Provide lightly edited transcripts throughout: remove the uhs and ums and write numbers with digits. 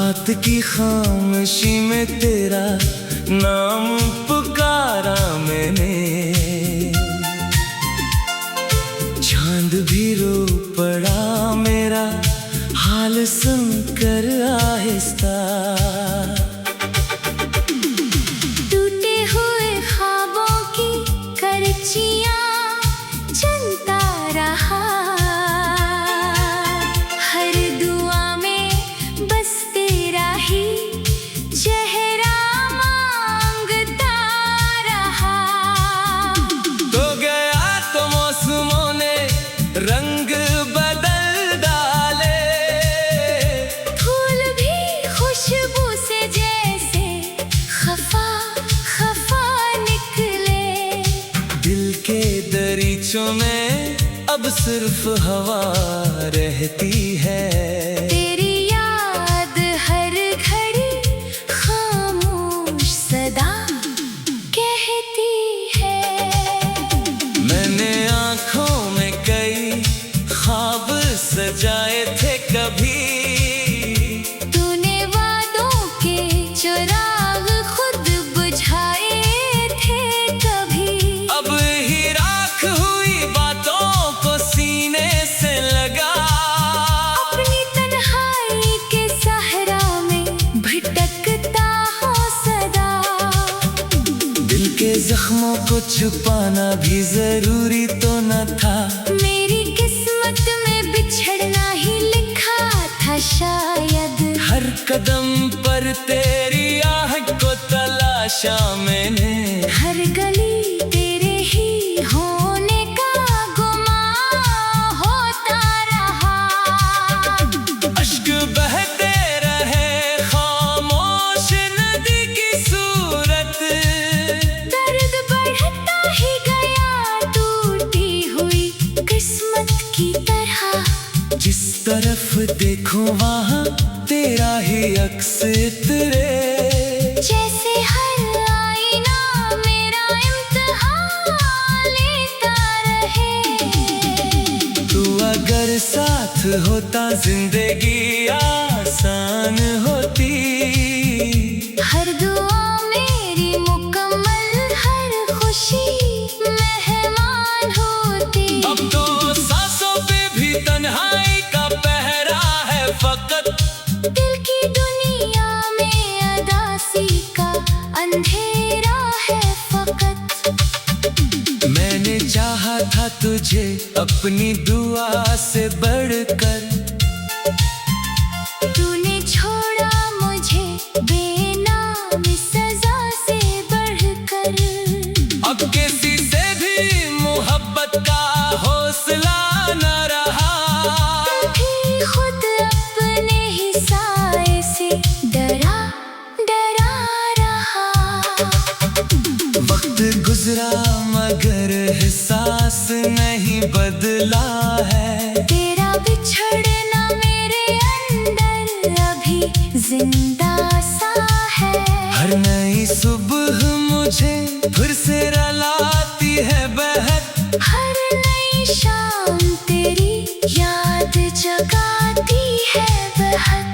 रात की खामोशी में तेरा नाम पुकारा मैंने, चांद भी रो पड़ा मेरा हाल सुनकर आहिस्ता। टूटे हुए ख्वाबों की करचियां चलता रहा, हर दुआ में बस तेरा ही चेहरा मांगता रहा। तो गया तो मौसमों ने रंग बदल डाले, फूल भी खुशबू से जैसे खफा खफा निकले। दिल के दरीचों में अब सिर्फ हवा रहती है, तेरी याद हर घड़ी खामोश सदा कहती है। मैंने आँखों में कई ख्वाब सजाए थे कभी, तूने वादों के चिराग खुद बुझाए थे कभी। अब ही राख हुई बातों को सीने से लगा, अपनी तन्हाई के सहरा में भटकता हो सदा। दिल के जख्मों को छुपाना भी जरूरी तो न था, मेरी किस्मत में बिछड़ना ही लिखा था शायद। हर कदम पर तेरी आहट को तलाशा मैंने, हर गली तेरे ही होने का गुमान होता रहा। अश्क बहते रहे खामोश नदी की सूरत, दर्द बढ़ता ही गया टूटी हुई किस्मत की तरह। जिस तरफ देखूं वहाँ तेरा ही अक्स इतरे, जैसे हर आईना मेरा इम्तिहान लेता रहे। तू अगर साथ होता जिंदगी आसान होती, हर दुआ मेरी मुकम्मल, हर खुशी मेहमान होती। अब तो सांसों पे भी तन्हाई का पहरा है फकत, दिल की दुनिया में अदासी का अंधेरा है फकत। मैंने चाहा था तुझे अपनी दुआ से बढ़कर, तूने छोड़ा मुझे बेनाम सजा से बढ़कर। अब किसी से भी मोहब्बत का हौसला न रहा, भी खुद अपने ही साए से डरा डरा रहा। वक्त गुजरा मगर एहसास नहीं बदला है, तेरा बिछड़ना मेरे अंदर अभी जिंदा सा है। हर नई सुबह मुझे फिर से रुलाती है बहक, हर नई शाम तेरी याद जगाती है बहक।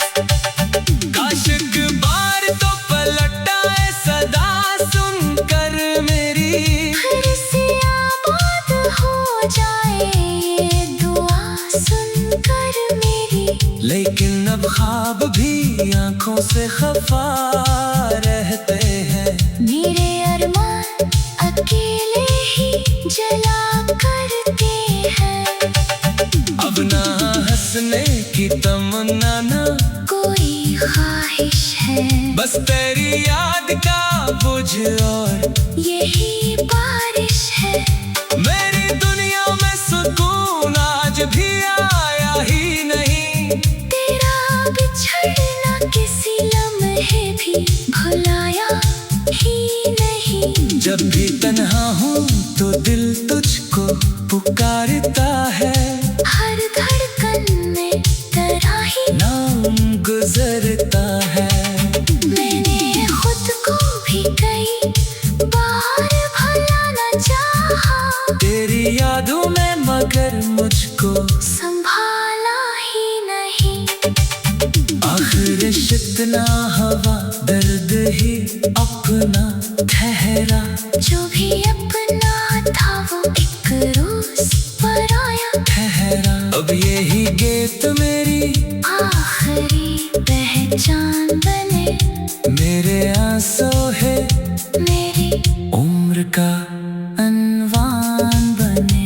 काश एक बार तो पलट आए सदा सुनकर मेरी, फिर से आबाद हो जाए ये दुआ सुनकर मेरी। लेकिन अब ख्वाब भी आंखों से खफा रहते हैं, मेरे अरमान अकेले ही जला करते हैं। अब ना हंसने की तमन्ना ना कोई ख्वाहिश है, बस तेरी याद का बोझ और यही बारिश है। मेरी दुनिया में सुकून आज भी आया ही नहीं, तेरा बिछड़ना किसी लम्हे भी भुलाया ही नहीं। जब भी तन्हा हूँ तो दिल तुझको पुकारता है, हर धड़कन में तेरा ही नाम गुजरता है। मैंने खुद को भी कई बार भुलाना चाहा, तेरी यादों में मगर मुझको संभाला ही नहीं। आखिर रिश्त ना हवा दर्द ही अपना ठहरा। जो भी अपना था वो एक रोज पराया ठहरा। अब यही गीत मेरी आखिरी पहचान बने। मेरे आंसू है मेरी उम्र का अनवान बने।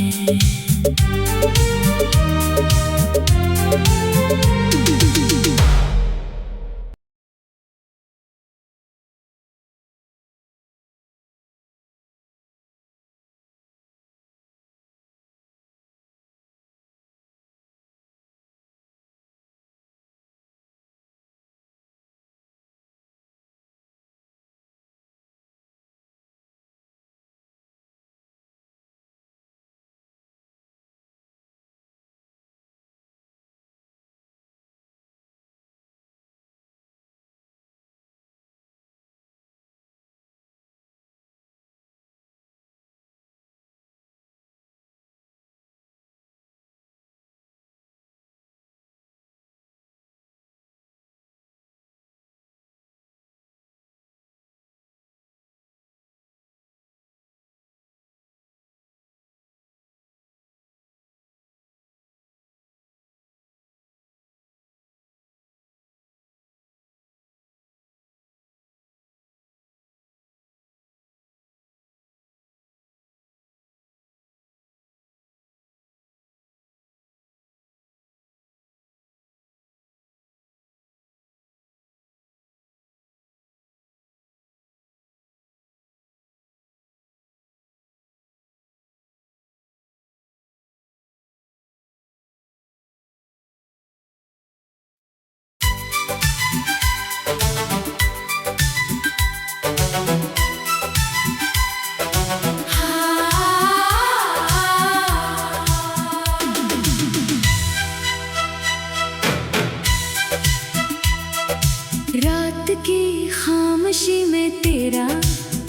रात की खामोशी में तेरा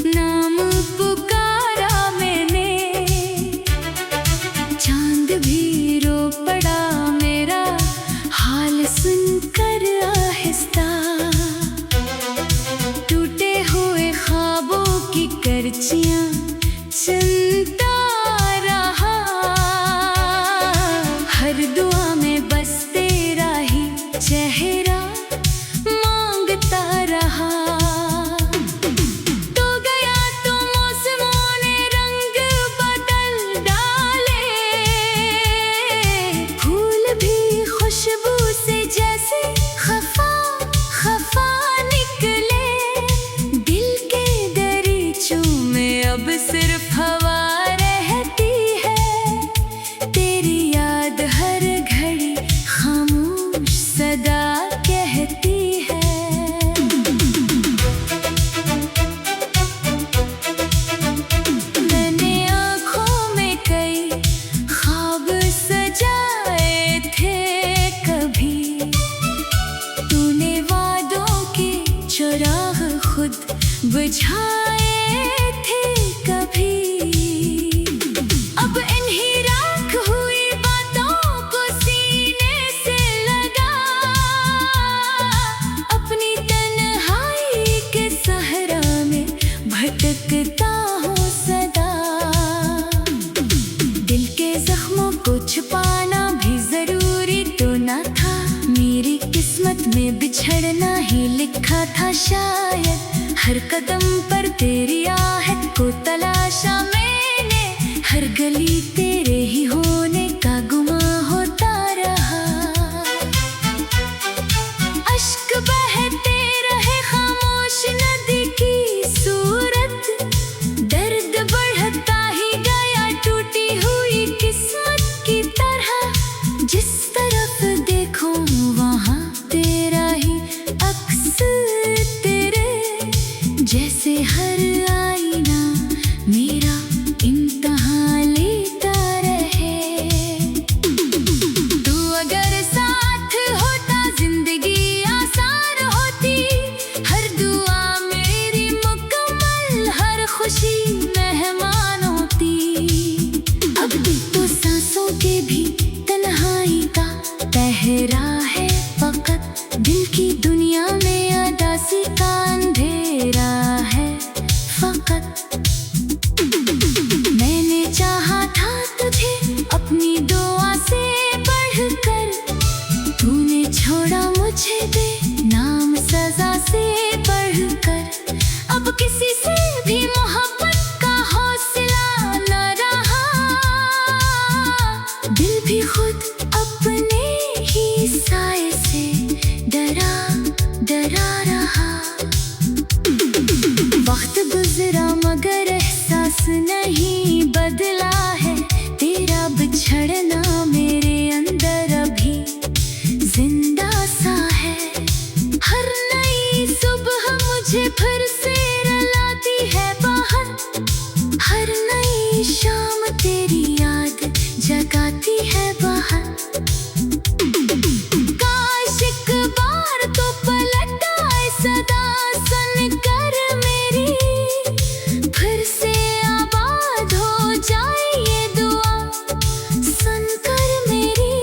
नाम पुकारा मैंने। चांद भी रो पड़ा मेरा हाल सुनकर आहिस्ता। टूटे हुए ख्वाबों की करचियां चुनता रहा। हर दुआ में बस तेरा ही चेहरा मांगता रहा। तो गया तो मौसमों ने रंग बदल डाले। फूल भी खुशबू से जैसे खफा खफा निकले। दिल के दरीचों में अब सिर्फ हवा रहती है। तेरी याद हर घड़ी खामोश सदा कहती है। मैंने आँखों में कई ख्वाब सजाए थे कभी। तूने वादों के चिराग खुद बुझाए थे कभी। अब इन्हीं राख हुई बातों को सीने से लगा। अपनी तन्हाई के सहरा में भटकता हूँ सदा। दिल के जख्मों को छुपाना भी जरूरी तो न था। मेरी किस्मत में बिछड़ना ही लिखा था शायद। हर कदम पर तेरी आहट को तलाशा मैंने। हर गली तेरे ही होने का गुमा होता रहा। अश्क बहते रहे खामोश नदी की सूरत। दर्द बढ़ता ही गया टूटी हुई किस्मत की तरह। जिस तरफ देखो वहाँ तेरा ही अक्स तेरे जैसे। हर आईना मेरा इम्तिहान लेता रहे। तू अगर साथ होता जिंदगी आसान होती। हर दुआ मेरी मुकम्मल हर खुशी मेहमान होती। अब भी तो सांसों के भी तन्हाई का पहरा है फकत। दिल की दुनिया दुनिया में उदासी का अंधेरा है फकत। मैंने चाहा था तुझे अपनी दुआ से बढ़कर, तूने छोड़ा मुझे बेनाम सजा से बढ़कर। अब किसी से भी मोहब्बत का हौसला न रहा, दिल भी खुद अपने ही साए से डरा डरा रहा। वक्त गुजरा मगर एहसास नहीं बदला है, तेरा बिछड़ना मेरे अंदर अभी जिंदा सा है। हर नई सुबह मुझे फिर से रुलाती है बाहर, हर नई शाम तेरी याद जगाती है बाहर। काश एक बार तो पलट आए सदा सुनकर मेरी, फिर से आबाद हो जाए ये दुआ सुनकर मेरी।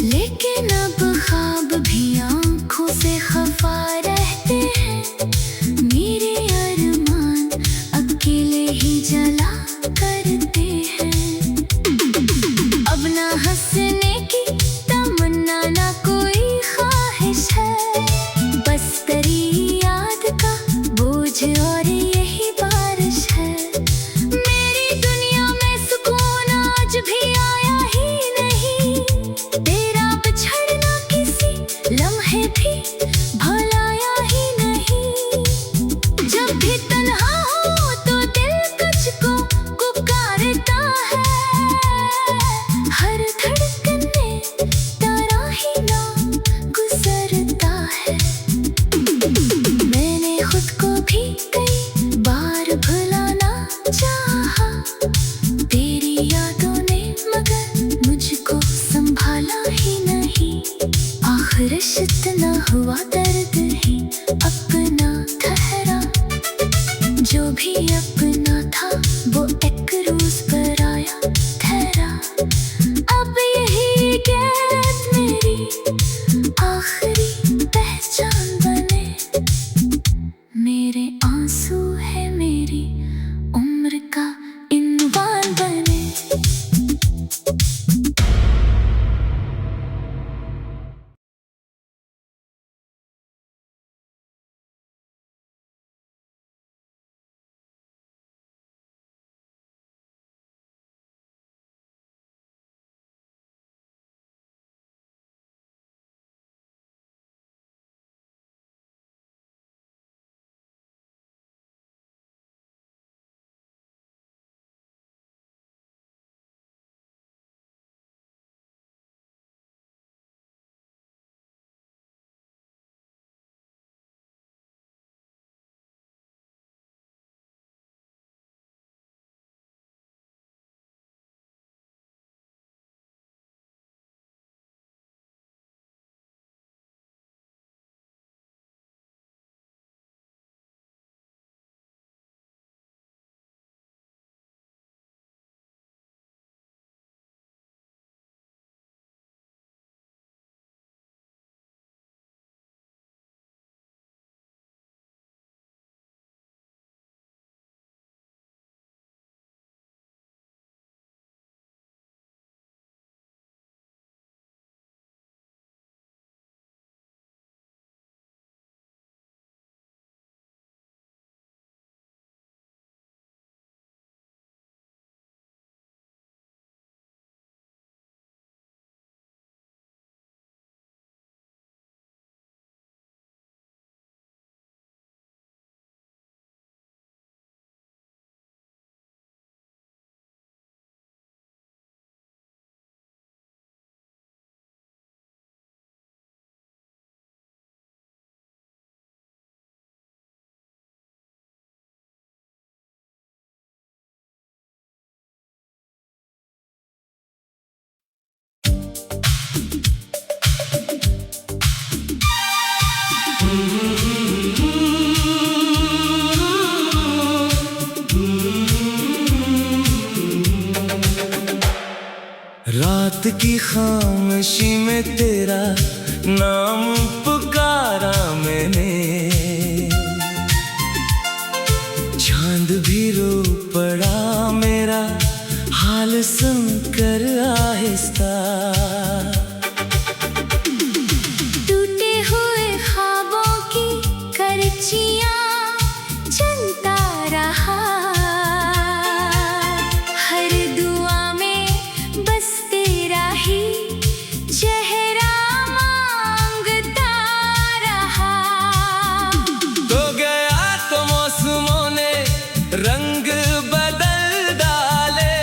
लेकिन अब ख्वाब भी आंखों से खफा रहते हैं, मेरे अरमान अकेले ही जला करते हैं। अब ना हंसने की तमन्ना ना कोई ख्वाहिश है, बस तेरी याद का बोझ और यही बारिश है। मेरी दुनिया में सुकून आज भी आया ही नहीं, तेरा बिछड़ना किसी लम्हे भी भुलाया ही नहीं। जब भी तन्हा हो तो दिल तुझको पुकारता है, हर धड़कन में तेरा ही नाम गुजरता है। मैंने खुद को भी कई बार भुलाना चाहा, तेरी यादों ने मगर मुझको संभाला ही नहीं। आखिर इतना हुआ दर्द ही अपना ठहरा, जो भी अपना था वो एक रोज पर आया ठहरा। अब यही गैर मेरी आखिरी पहचान बने, मेरे आंसू है मेरी उम्र का इनवान बने। रात की खामोशी में तेरा नाम पुकारा मैंने। चांद भी रो पड़ा मेरा हाल सुनकर आहिस्ता। टूटे हुए ख्वाबों की करचियां चलता रहा, हर दुआ में बस तेरा ही चेहरा मांगता रहा। तो गया तो मौसमों ने रंग बदल डाले,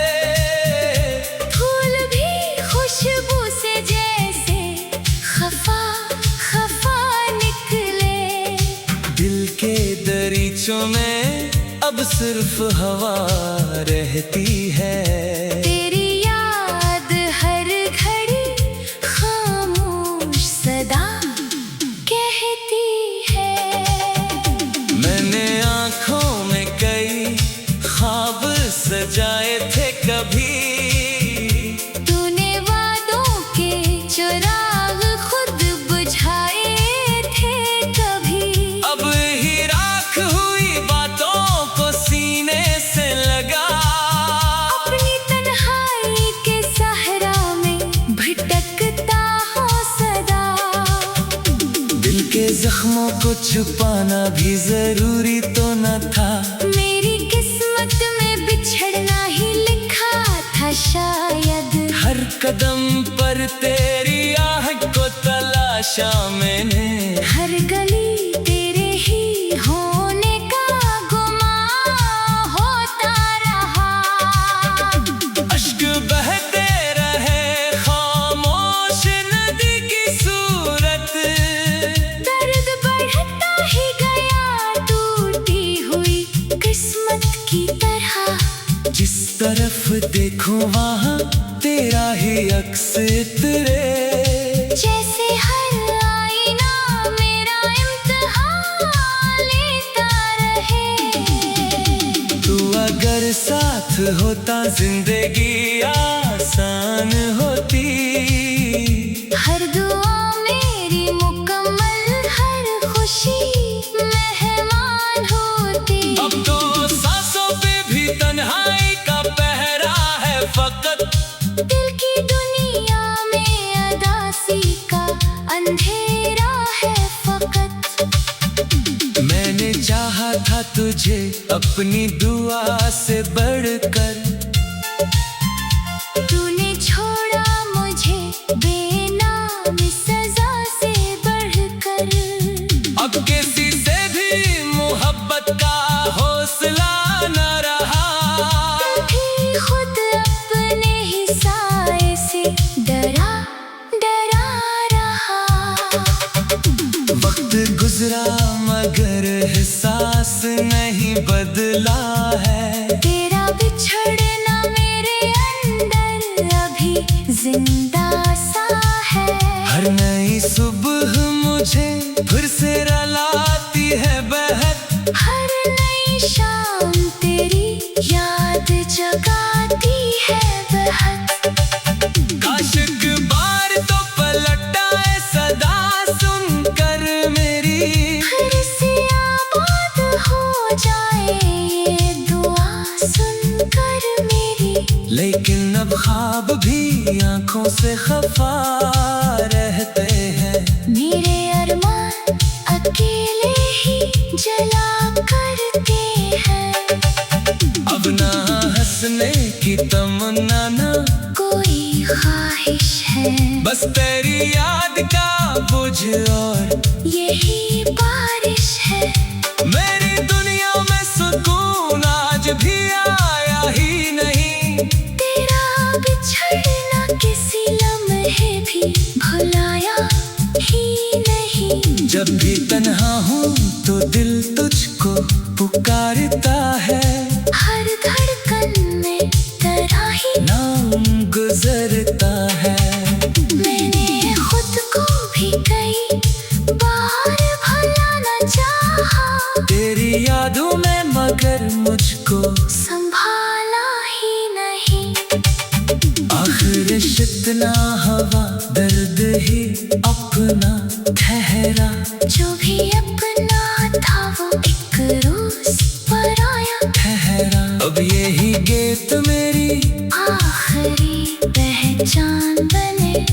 फूल भी खुशबू से जैसे खफा खफा निकले। दिल के दरीचों में अब सिर्फ हवा रहती है। तेरी याद हर घड़ी खामोश सदा कहती है। मैंने आँखों में कई ख्वाब सजाए थे कभी, तूने वादों के चिराग खुद बुझाए थे कभी। अब ही राख हुई बातों को सीने से लगा। अपनी तन्हाई के सहरा में भटकता हो सदा। दिल के जख्मों को छुपाना भी जरूरी तो न था, मेरी किस्मत में बिछड़ना ही लिखा था शायद। हर कदम पर तेरी आह को तलाशा मैंने। हर गली तेरे ही होने का गुमान होता रहा। अश्क बहते रहे खामोश नदी की सूरत, दर्द बढ़ता ही गया टूटी हुई किस्मत की तरह। जिस तरफ देखूं वहाँ तेरा ही अक्स इतरे। जैसे हर आईना मेरा इम्तिहान लेता रहे। तू अगर साथ होता जिंदगी आसान होती। हर दुआ मेरी मुकम्मल, हर खुशी मेहमान होती। अब तो सांसों पे भी तन्हाई का पहरा है फकत। दिल की दुनिया में अदासी का अंधेरा है फकत। मैंने चाहा था तुझे अपनी दुआ से बढ़कर, तूने छोड़ा मुझे बेनाम सजा से बढ़कर। अब किसी से भी मोहब्बत का हौसला न रहा। भी खुद अपने ही साए से डरा डरा रहा। वक्त गुजरा मगर एहसास नहीं बदला है। तेरा बिछड़ना मेरे अंदर अभी जिंदा सा है। हर नई सुबह मुझे फिर से रुलाती है बहक। हर नई शाम तेरी याद जगाती है बहक। काश एक बार तो पलट आए सदा सुनकर मेरी। फिर से आबाद हो जाए ये दुआ सुनकर मेरी। लेकिन अब ख्वाब भी आंखों से खफा रहते हैं। मेरे अरमान अकेले ही जला करते हैं। अब ना हंसने की तमन्ना ना कोई ख्वाहिश है, बस तेरी याद का बोझ और यही बारिश है। मेरी दुनिया में सुकून आज भी आया ही नहीं। तेरा बिछड़ना किसी लम्हे भी भुलाया ही नहीं। जब भी तन्हा हूँ तो दिल तुझको पुकारता है। हर धड़कन में तेरा ही नाम गुजरता है। मैंने खुद को भी कई बार भुलाना चाहा। तेरी यादों में मगर मुझको संभाला ही नहीं। आखिर रिश्तना हवा दर्द ही अपना ठहरा। जो भी अपना था वो एक रोज पराया ठहरा अब यही गीत मेरी आखिरी पहचान बने।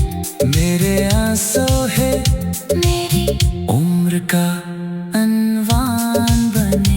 मेरे आंसू है मेरी उम्र का अनवान बने।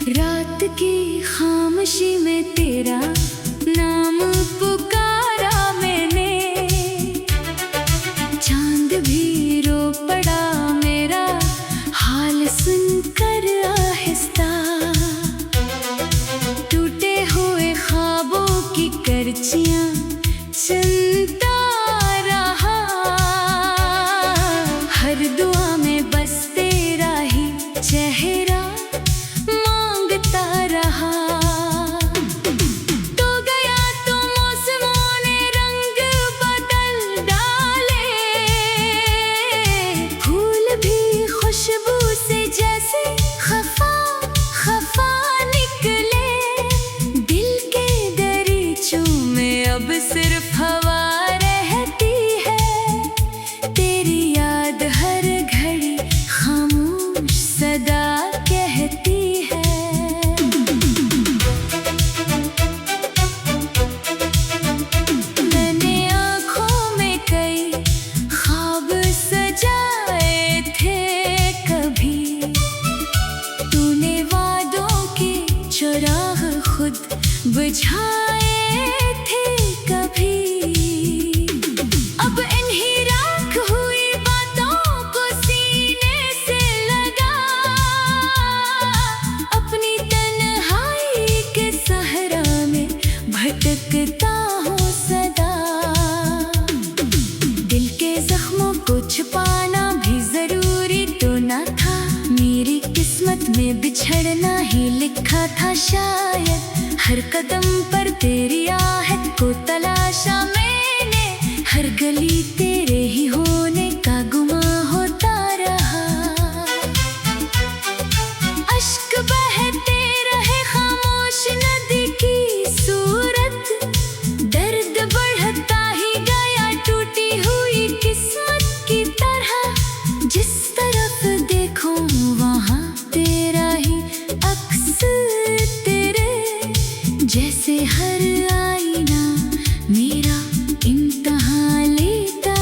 रात की खामोशी में तेरा नाम पुकारा मैंने। चांद भी रो पड़ा मेरा हाल सुनकर आहिस्ता। टूटे हुए ख्वाबों की करचियां चुनता रहा। हर दुआ में बस तेरा ही चेहरा मांगता रहा। तो गया तो मौसमों ने रंग बदल डाले। फूल भी खुशबू से जैसे खफा खफा निकले। दिल के दरीचों में अब सिर्फ हवा रहती है। तेरी याद हर घड़ी खामोश सदा कहती है। मैंने आँखों में कई ख्वाब सजाए थे कभी। तूने वादों के चिराग खुद बुझाए थे कभी। अब इन्हीं राख हुई बातों को सीने से लगा। अपनी तन्हाई के सहरा में भटकता हूँ सदा। दिल के जख्मों को छुपाना भी जरूरी तो न था। मेरी किस्मत में बिछड़ना ही लिखा था शायद। हर कदम पर तेरी आहट को तलाशा मैंने। हर गली तेरे ही होने का गुमा होता रहा। अश्क बहते रहे खामोश नदी की सूरत। दर्द बढ़ता ही गया टूटी हुई किस्मत की तरह। जिस तरफ देखो वहाँ तेरा ही अक्स तेरे जैसे। हर आईना मेरा इम्तिहान लेता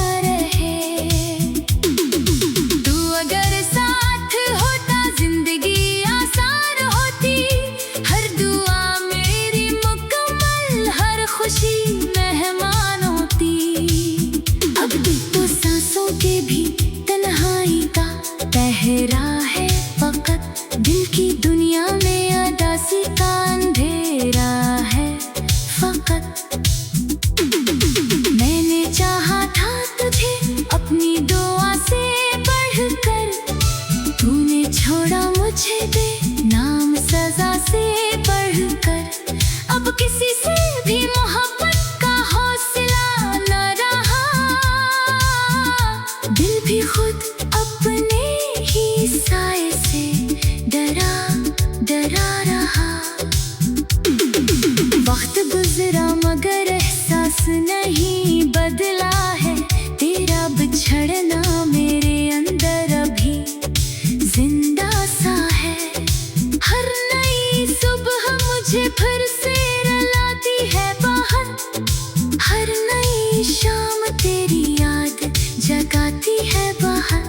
है बाहर।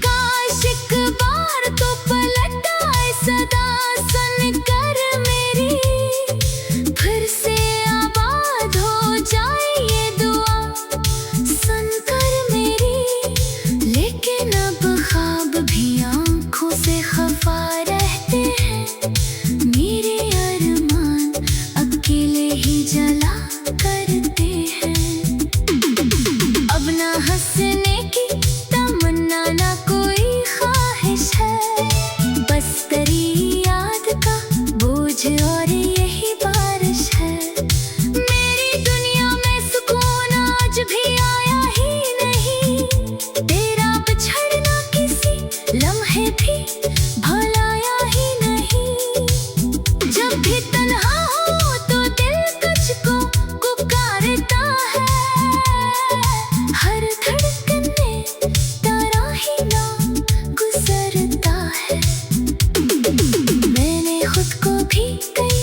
काश एक बार तो पलट आए सदा सुनकर मेरी, फिर से आबाद हो जाए ये दुआ सुनकर मेरी। लेकिन अब ख्वाब भी आंखों से खफा रहते हैं, मेरे अरमान अकेले ही जला करते हैं। अब ना हंसने की तमन्ना ना कोई ख्वाहिश है, बस तेरी याद का बोझ और यही बारिश है। मेरी दुनिया में सुकून आज भी आया ही नहीं, तेरा बिछड़ना किसी लम्हे भी भुलाया ही नहीं। जब भी तन्हा हो तो दिल तुझको पुकारता है, हर धड़कन में तेरा ही नाम गुजरता है। मैंने खुद को भी कई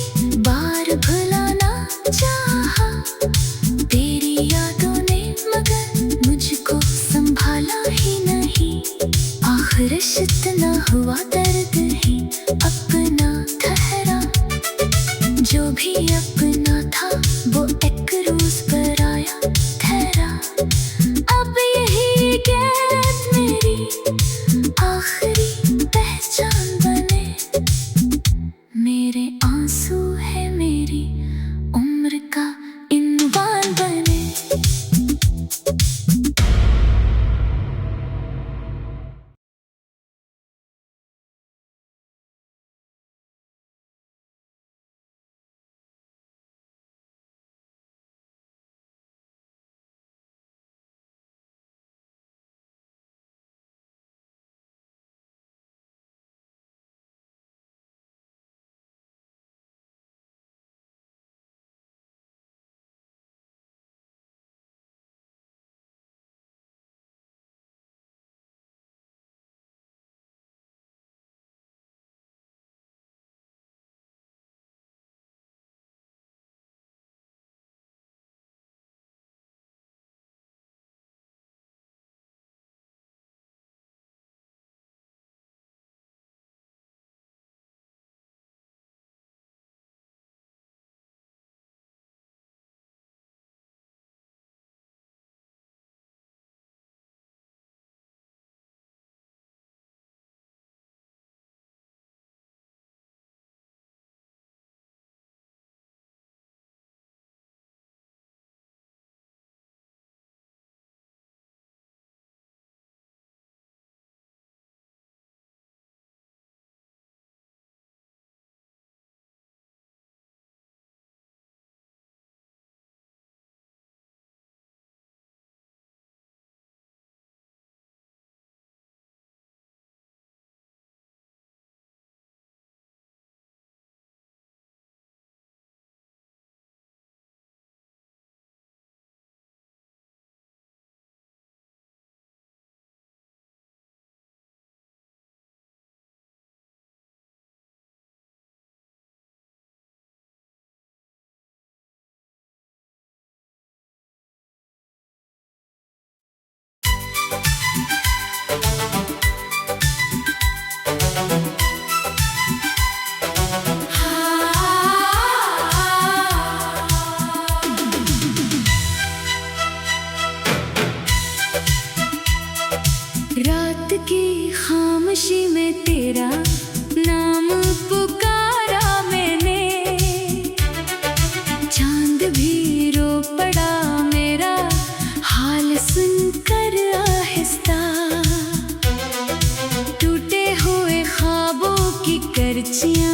बार भुलाना चाहा, तेरी यादों ने मगर मुझको संभाला ही नहीं। आखिर इतना हुआ दर्द ही अपना ठहरा, जो भी अपना था वो एक रोज पर आया ठहरा। अब यही गैप मेरी आखिरी पहचान बने, मेरे आंसू है मेरी उम्र का इनवान बने। रात की खामोशी में तेरा नाम पुकारा मैंने, चांद भी रो पड़ा मेरा हाल सुनकर आहिस्ता। टूटे हुए ख्वाबों की करचियां